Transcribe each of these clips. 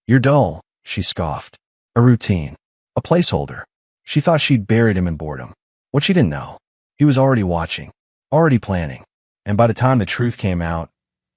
You're dull, she scoffed. A routine. A placeholder. She thought she'd buried him in boredom. What she didn't know, he was already watching, already planning. And by the time the truth came out,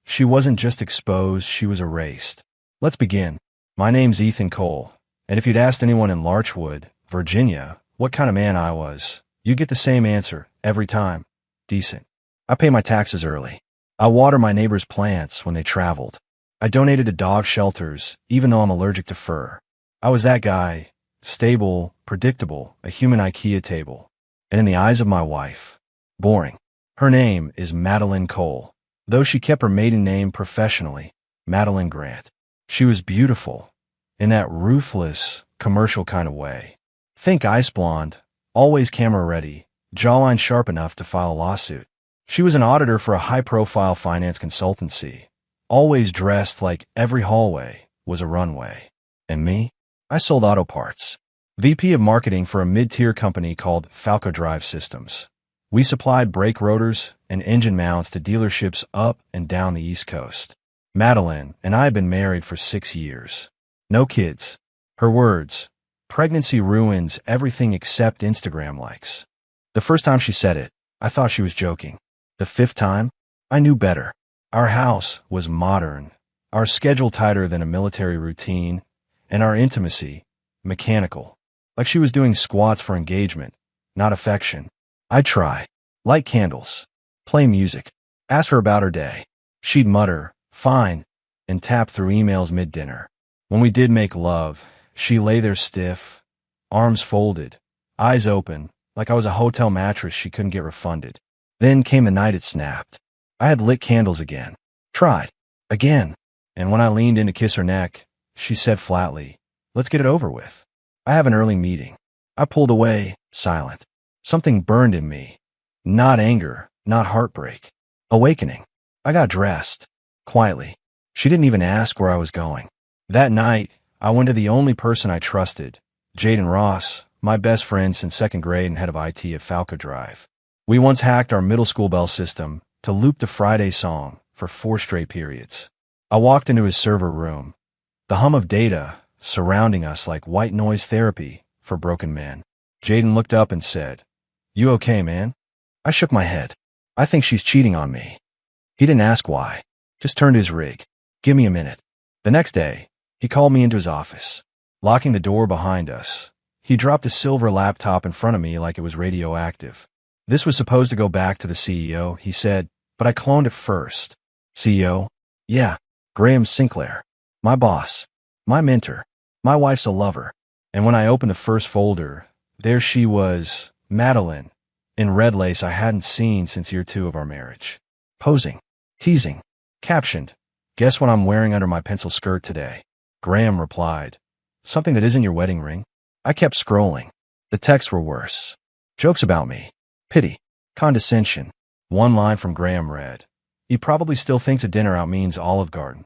she wasn't just exposed, she was erased. Let's begin. My name's Ethan Cole, and if you'd asked anyone in Larchwood, Virginia, what kind of man I was, you'd get the same answer every time. Decent. I pay my taxes early. I water my neighbors' plants when they traveled. I donated to dog shelters, even though I'm allergic to fur. I was that guy, stable, predictable, a human IKEA table. And in the eyes of my wife, boring. Her name is Madeline Cole, though she kept her maiden name professionally, Madeline Grant. She was beautiful, in that ruthless, commercial kind of way. Think ice blonde, always camera ready, jawline sharp enough to file a lawsuit. She was an auditor for a high-profile finance consultancy, always dressed like every hallway was a runway. And me? I sold auto parts. VP of marketing for a mid-tier company called Falco Drive Systems. We supplied brake rotors and engine mounts to dealerships up and down the East Coast. Madeline and I had been married for 6 years. No kids. Her words, pregnancy ruins everything except Instagram likes. The first time she said it, I thought she was joking. The fifth time, I knew better. Our house was modern, our schedule tighter than a military routine, and our intimacy, mechanical. Like she was doing squats for engagement, not affection. I'd try, light candles, play music, ask her about her day. She'd mutter, fine, and tap through emails mid-dinner. When we did make love, she lay there stiff, arms folded, eyes open, like I was a hotel mattress she couldn't get refunded. Then came the night it snapped. I had lit candles again, tried, again, and when I leaned in to kiss her neck, she said flatly, let's get it over with. I have an early meeting. I pulled away, silent. Something burned in me. Not anger, not heartbreak. Awakening. I got dressed. Quietly. She didn't even ask where I was going. That night, I went to the only person I trusted, Jaden Ross, my best friend since second grade and head of IT at Falco Drive. We once hacked our middle school bell system to loop the Friday song for 4 straight periods. I walked into his server room. The hum of data surrounding us like white noise therapy for broken men. Jaden looked up and said, "You okay, man?" I shook my head. "I think she's cheating on me." He didn't ask why, just turned to his rig. "Give me a minute." The next day, he called me into his office. Locking the door behind us, he dropped a silver laptop in front of me like it was radioactive. "This was supposed to go back to the CEO," he said, "but I cloned it first." "CEO?" "Yeah, Graham Sinclair. My boss. My mentor. My wife's a lover." And when I opened the first folder, there she was, Madeline, in red lace I hadn't seen since year 2 of our marriage. Posing. Teasing. Captioned, "Guess what I'm wearing under my pencil skirt today?" Graham replied, "Something that isn't your wedding ring." I kept scrolling. The texts were worse. Jokes about me. Pity. Condescension. One line from Graham read, "He probably still thinks a dinner out means Olive Garden."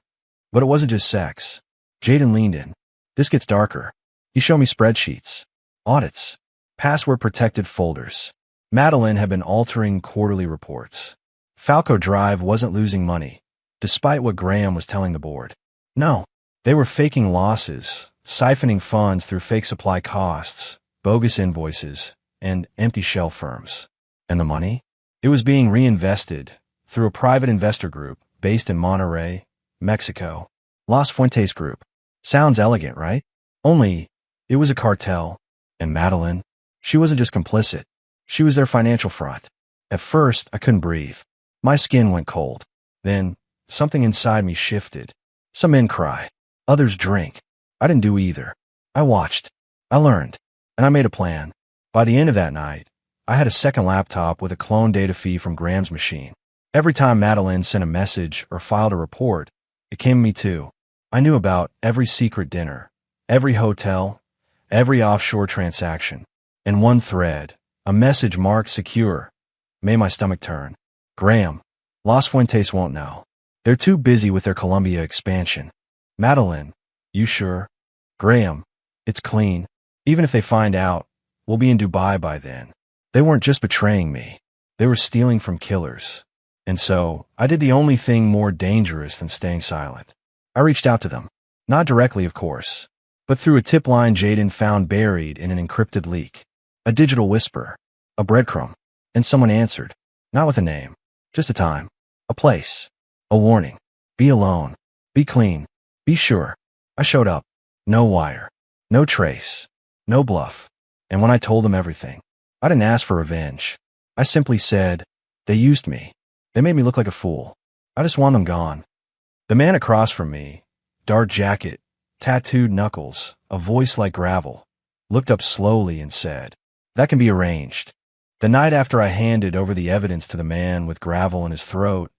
But it wasn't just sex. Jaden leaned in. "This gets darker." He showed me spreadsheets, audits, password-protected folders. Madeline had been altering quarterly reports. Falco Drive wasn't losing money, despite what Graham was telling the board. No, they were faking losses, siphoning funds through fake supply costs, bogus invoices, and empty shell firms. And the money? It was being reinvested through a private investor group based in Monterrey, Mexico. Las Fuentes Group. Sounds elegant, right? Only, it was a cartel. And Madeline, she wasn't just complicit. She was their financial front. At first, I couldn't breathe. My skin went cold. Then, something inside me shifted. Some men cry. Others drink. I didn't do either. I watched. I learned. And I made a plan. By the end of that night, I had a second laptop with a clone data fee from Graham's machine. Every time Madeline sent a message or filed a report, it came to me too. I knew about every secret dinner, every hotel, every offshore transaction. In one thread, a message marked secure, made my stomach turn. Graham, Las Fuentes won't know. They're too busy with their Colombia expansion. Madeline, you sure? Graham, it's clean. Even if they find out, we'll be in Dubai by then. They weren't just betraying me. They were stealing from killers. And so, I did the only thing more dangerous than staying silent. I reached out to them. Not directly, of course, but through a tip line Jaden found buried in an encrypted leak. A digital whisper, a breadcrumb, and someone answered. Not with a name, just a time, a place, a warning. Be alone, be clean, be sure. I showed up. No wire, no trace, no bluff. And when I told them everything, I didn't ask for revenge. I simply said, they used me. They made me look like a fool. I just want them gone. The man across from me, dark jacket, tattooed knuckles, a voice like gravel, looked up slowly and said, that can be arranged. The night after I handed over the evidence to the man with gravel in his throat,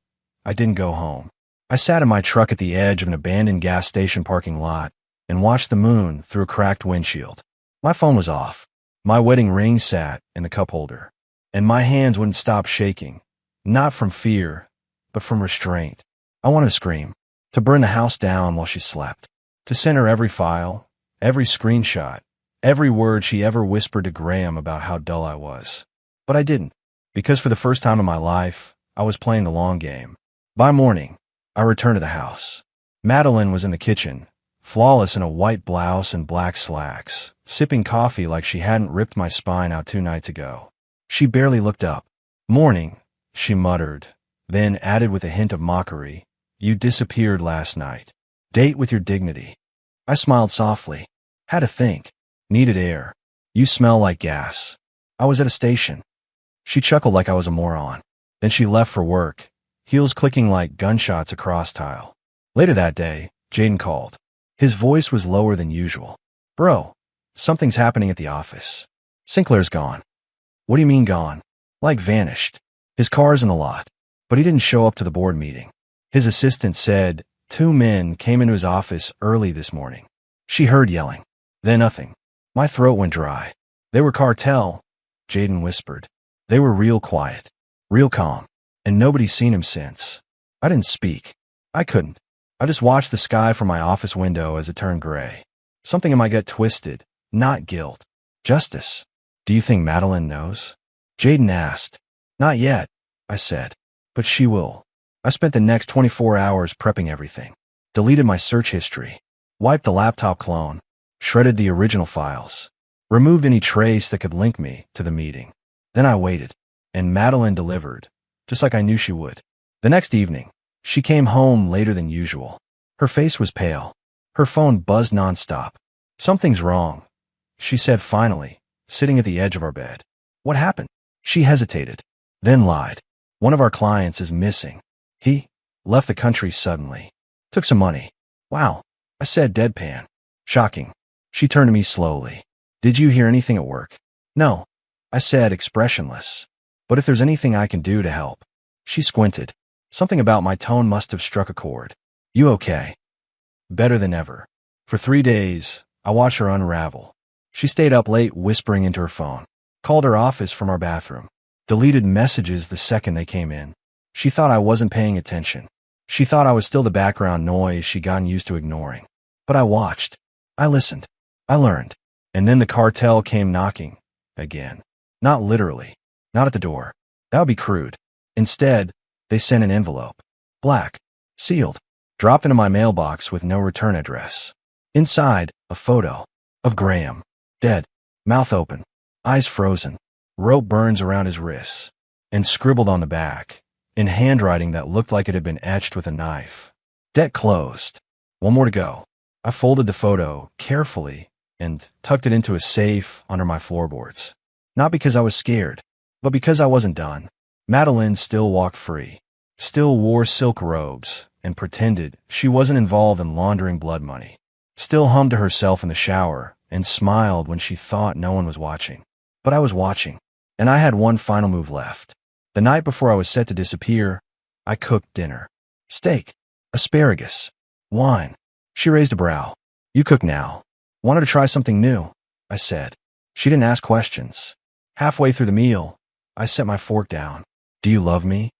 I didn't go home. I sat in my truck at the edge of an abandoned gas station parking lot and watched the moon through a cracked windshield. My phone was off. My wedding ring sat in the cup holder, and my hands wouldn't stop shaking, not from fear, but from restraint. I wanted to scream, to burn the house down while she slept, to send her every file, every screenshot, every word she ever whispered to Graham about how dull I was. But I didn't, because for the first time in my life, I was playing the long game. By morning, I returned to the house. Madeline was in the kitchen, flawless in a white blouse and black slacks, sipping coffee like she hadn't ripped my spine out 2 nights ago. She barely looked up. Morning, she muttered, then added with a hint of mockery, you disappeared last night. Date with your dignity. I smiled softly. Had to think. Needed air. You smell like gas. I was at a station. She chuckled like I was a moron. Then she left for work, heels clicking like gunshots across tile. Later that day, Jaden called. His voice was lower than usual. Bro, something's happening at the office. Sinclair's gone. What do you mean gone? Like vanished. His car's in the lot, but he didn't show up to the board meeting. His assistant said 2 men came into his office early this morning. She heard yelling. Then nothing. My throat went dry. They were cartel, Jaden whispered. They were real quiet, real calm, and nobody's seen him since. I didn't speak. I couldn't. I just watched the sky from my office window as it turned gray. Something in my gut twisted, not guilt. Justice. Do you think Madeline knows? Jaden asked. Not yet, I said. But she will. I spent the next 24 hours prepping everything. Deleted my search history. Wiped the laptop clone. Shredded the original files. Removed any trace that could link me to the meeting. Then I waited. And Madeline delivered, just like I knew she would. The next evening, she came home later than usual. Her face was pale. Her phone buzzed nonstop. Something's wrong, she said finally, sitting at the edge of our bed. What happened? She hesitated, then lied. One of our clients is missing. He left the country suddenly. Took some money. Wow, I said deadpan. Shocking. She turned to me slowly. Did you hear anything at work? No, I said expressionless. But if there's anything I can do to help. She squinted. Something about my tone must have struck a chord. You okay? Better than ever. For 3 days, I watched her unravel. She stayed up late whispering into her phone. Called her office from our bathroom. Deleted messages the second they came in. She thought I wasn't paying attention. She thought I was still the background noise she'd gotten used to ignoring. But I watched. I listened. I learned. And then the cartel came knocking. Again. Not literally. Not at the door. That would be crude. Instead, they sent an envelope. Black. Sealed. Dropped into my mailbox with no return address. Inside, a photo. Of Graham. Dead. Mouth open. Eyes frozen. Rope burns around his wrists. And scribbled on the back, in handwriting that looked like it had been etched with a knife. Debt closed. One more to go. I folded the photo carefully and tucked it into a safe under my floorboards. Not because I was scared, but because I wasn't done. Madeline still walked free, still wore silk robes, and pretended she wasn't involved in laundering blood money. Still hummed to herself in the shower and smiled when she thought no one was watching. But I was watching, and I had one final move left. The night before I was set to disappear, I cooked dinner. Steak, asparagus, wine. She raised a brow. You cook now. Wanted to try something new, I said. She didn't ask questions. Halfway through the meal, I set my fork down. Do you love me?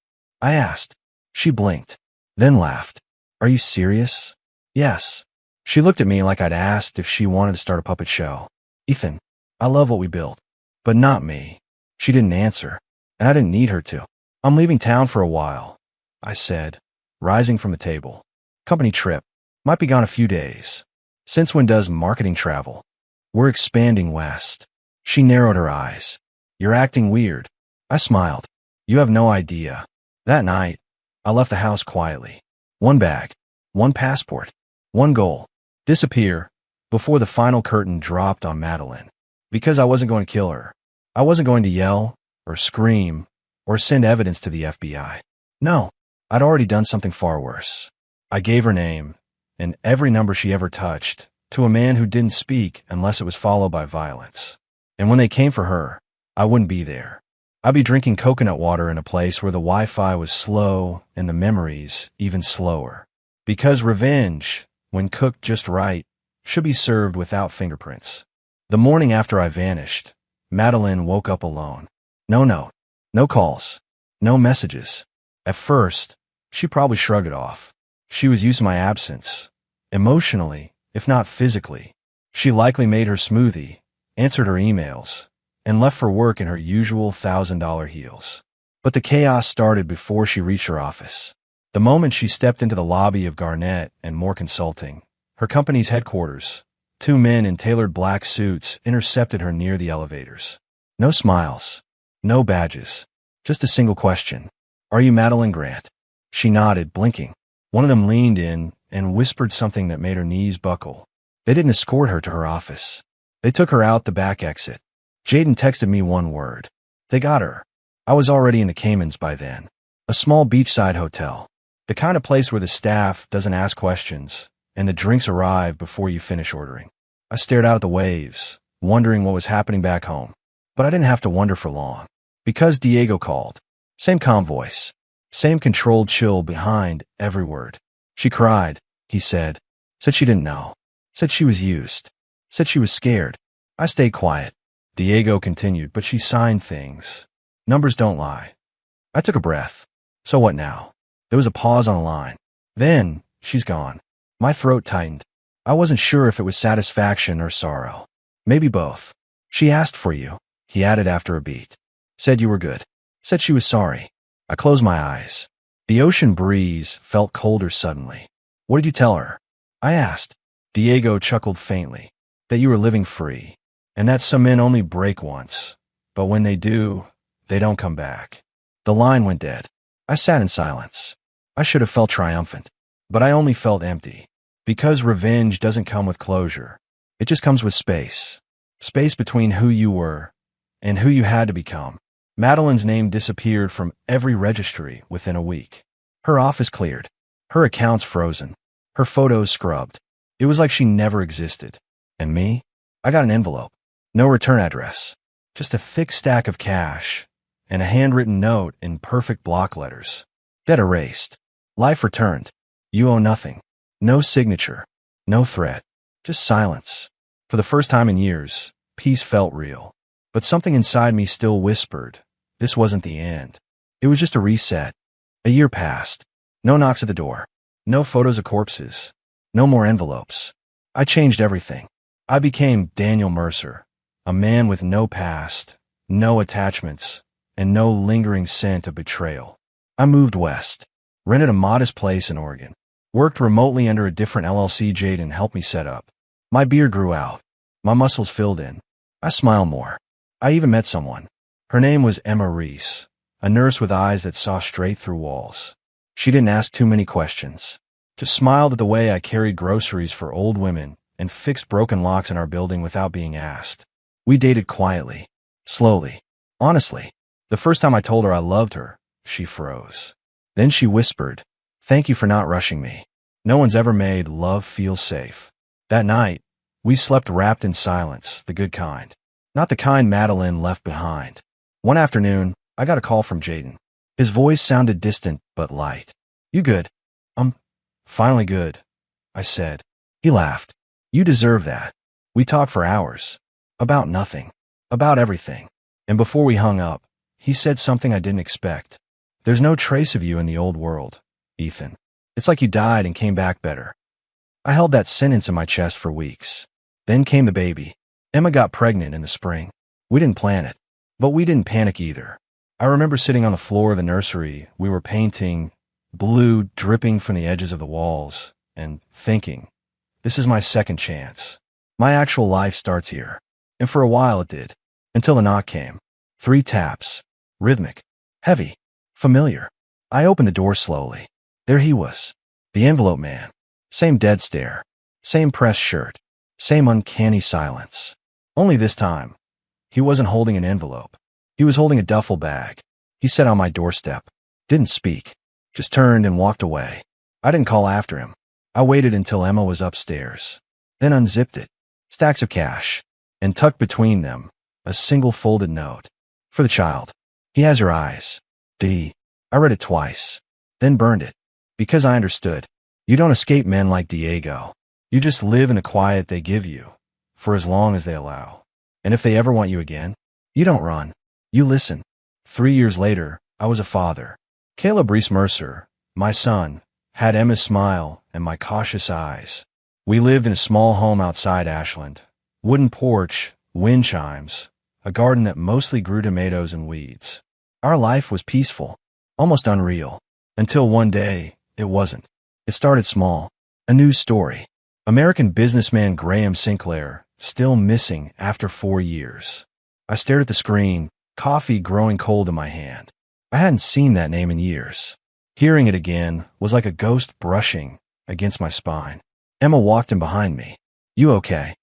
I asked. She blinked, then laughed. Are you serious? Yes. She looked at me like I'd asked if she wanted to start a puppet show. Ethan, I love what we built, but not me. She didn't answer, and I didn't need her to. I'm leaving town for a while, I said, rising from the table. Company trip. Might be gone a few days. Since when does marketing travel? We're expanding west. She narrowed her eyes. You're acting weird. I smiled. You have no idea. That night, I left the house quietly. One bag, one passport, one goal. Disappear before the final curtain dropped on Madeline. Because I wasn't going to kill her. I wasn't going to yell or scream or send evidence to the FBI. No, I'd already done something far worse. I gave her name and every number she ever touched to a man who didn't speak unless it was followed by violence. And when they came for her, I wouldn't be there. I'd be drinking coconut water in a place where the Wi-Fi was slow and the memories even slower. Because revenge, when cooked just right, should be served without fingerprints. The morning after I vanished, Madeline woke up alone. No note, no calls, no messages. At first, she probably shrugged it off. She was used to my absence. Emotionally, if not physically. She likely made her smoothie, answered her emails, and left for work in her usual $1,000 heels. But the chaos started before she reached her office. The moment she stepped into the lobby of Garnett and Moore Consulting, her company's headquarters, two men in tailored black suits intercepted her near the elevators. No smiles, no badges, just a single question. Are you Madeline Grant? She nodded, blinking. One of them leaned in and whispered something that made her knees buckle. They didn't escort her to her office. They took her out the back exit. Jaden texted me one word. They got her. I was already in the Caymans by then. A small beachside hotel. The kind of place where the staff doesn't ask questions and the drinks arrive before you finish ordering. I stared out at the waves, wondering what was happening back home. But I didn't have to wonder for long. Because Diego called. Same calm voice. Same controlled chill behind every word. She cried, he said. Said she didn't know. Said she was used. Said she was scared. I stayed quiet. Diego continued, but she signed things. Numbers don't lie. I took a breath. So what now? There was a pause on the line. Then, she's gone. My throat tightened. I wasn't sure if it was satisfaction or sorrow. Maybe both. She asked for you, he added after a beat. Said you were good. Said she was sorry. I closed my eyes. The ocean breeze felt colder suddenly. What did you tell her? I asked. Diego chuckled faintly. That you were living free. And that some men only break once. But when they do, they don't come back. The line went dead. I sat in silence. I should have felt triumphant. But I only felt empty. Because revenge doesn't come with closure. It just comes with space. Space between who you were and who you had to become. Madeline's name disappeared from every registry within a week. Her office cleared. Her accounts frozen. Her photos scrubbed. It was like she never existed. And me? I got an envelope. No return address. Just a thick stack of cash and a handwritten note in perfect block letters. Debt erased. Life returned. You owe nothing. No signature. No threat. Just silence. For the first time in years, peace felt real. But something inside me still whispered, this wasn't the end. It was just a reset. A year passed. No knocks at the door. No photos of corpses. No more envelopes. I changed everything. I became Daniel Mercer, a man with no past, no attachments, and no lingering scent of betrayal. I moved west, rented a modest place in Oregon, worked remotely under a different LLC Jaden helped me set up. My beard grew out. My muscles filled in. I smiled more. I even met someone. Her name was Emma Reese, a nurse with eyes that saw straight through walls. She didn't ask too many questions. Just smiled at the way I carried groceries for old women and fixed broken locks in our building without being asked. We dated quietly, slowly, honestly. The first time I told her I loved her, she froze. Then she whispered, "Thank you for not rushing me. No one's ever made love feel safe." That night, we slept wrapped in silence, the good kind. Not the kind Madeline left behind. One afternoon, I got a call from Jaden. His voice sounded distant but light. "You good?" Finally good," I said. He laughed. "You deserve that." We talked for hours. About nothing. About everything. And before we hung up, he said something I didn't expect. "There's no trace of you in the old world, Ethan. It's like you died and came back better." I held that sentence in my chest for weeks. Then came the baby. Emma got pregnant in the spring. We didn't plan it, but we didn't panic either. I remember sitting on the floor of the nursery. We were painting, blue dripping from the edges of the walls, and thinking, this is my second chance. My actual life starts here. And for a while it did. Until the knock came. 3 taps. Rhythmic. Heavy. Familiar. I opened the door slowly. There he was. The envelope man. Same dead stare. Same pressed shirt. Same uncanny silence. Only this time, he wasn't holding an envelope. He was holding a duffel bag. He sat on my doorstep. Didn't speak. Just turned and walked away. I didn't call after him. I waited until Emma was upstairs. Then unzipped it. Stacks of cash. And tucked between them, a single folded note. For the child. He has your eyes. D. I read it twice. Then burned it. Because I understood. You don't escape men like Diego. You just live in the quiet they give you. For as long as they allow. And if they ever want you again, you don't run. You listen. 3 years later, I was a father. Caleb Reese Mercer, my son, had Emma's smile and my cautious eyes. We lived in a small home outside Ashland. Wooden porch, wind chimes, a garden that mostly grew tomatoes and weeds. Our life was peaceful, almost unreal. Until one day, it wasn't. It started small. A news story. American businessman Graham Sinclair, still missing after 4 years. I stared at the screen, coffee growing cold in my hand. I hadn't seen that name in years. Hearing it again was like a ghost brushing against my spine. Emma walked in behind me. You okay?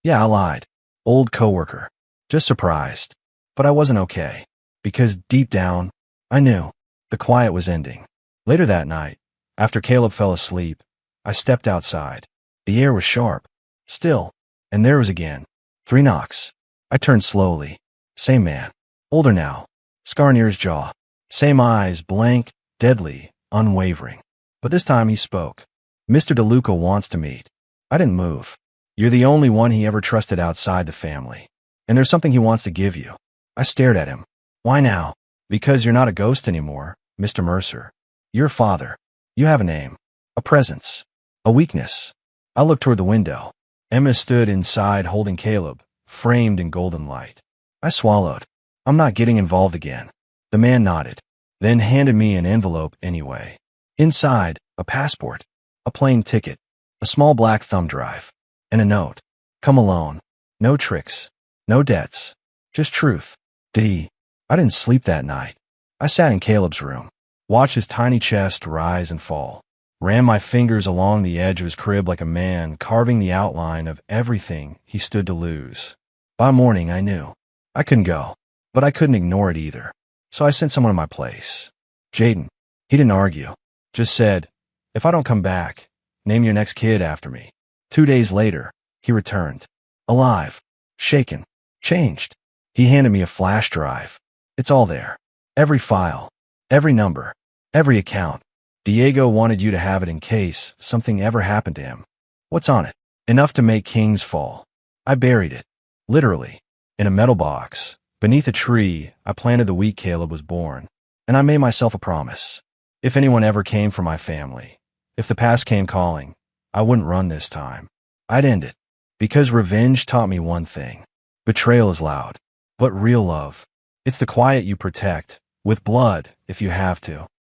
Yeah, I lied. Old coworker. Just surprised. But I wasn't okay. Because deep down, I knew. The quiet was ending. Later that night, after Caleb fell asleep, I stepped outside. The air was sharp. Still. And there was again. 3 knocks. I turned slowly. Same man. Older now. Scar near his jaw. Same eyes, blank, deadly, unwavering. But this time he spoke. Mr. DeLuca wants to meet. I didn't move. You're the only one he ever trusted outside the family. And there's something he wants to give you. I stared at him. Why now? Because you're not a ghost anymore, Mr. Mercer. You're a father. You have a name. A presence. A weakness. I looked toward the window. Emma stood inside holding Caleb, framed in golden light. I swallowed. I'm not getting involved again. The man nodded, then handed me an envelope anyway. Inside, a passport, a plane ticket, a small black thumb drive, and a note. Come alone. No tricks. No debts. Just truth. D. I didn't sleep that night. I sat in Caleb's room, watched his tiny chest rise and fall, ran my fingers along the edge of his crib like a man carving the outline of everything he stood to lose. By morning, I knew. I couldn't go, but I couldn't ignore it either. So I sent someone to my place. Jaden. He didn't argue. Just said, if I don't come back, name your next kid after me. 2 days later, he returned. Alive. Shaken. Changed. He handed me a flash drive. It's all there. Every file. Every number. Every account. Diego wanted you to have it in case something ever happened to him. What's on it? Enough to make kings fall. I buried it. Literally. In a metal box. Beneath a tree I planted the week Caleb was born. And I made myself a promise. If anyone ever came for my family, if the past came calling, I wouldn't run this time. I'd end it. Because revenge taught me one thing. Betrayal is loud. But real love, it's the quiet you protect, with blood if you have to.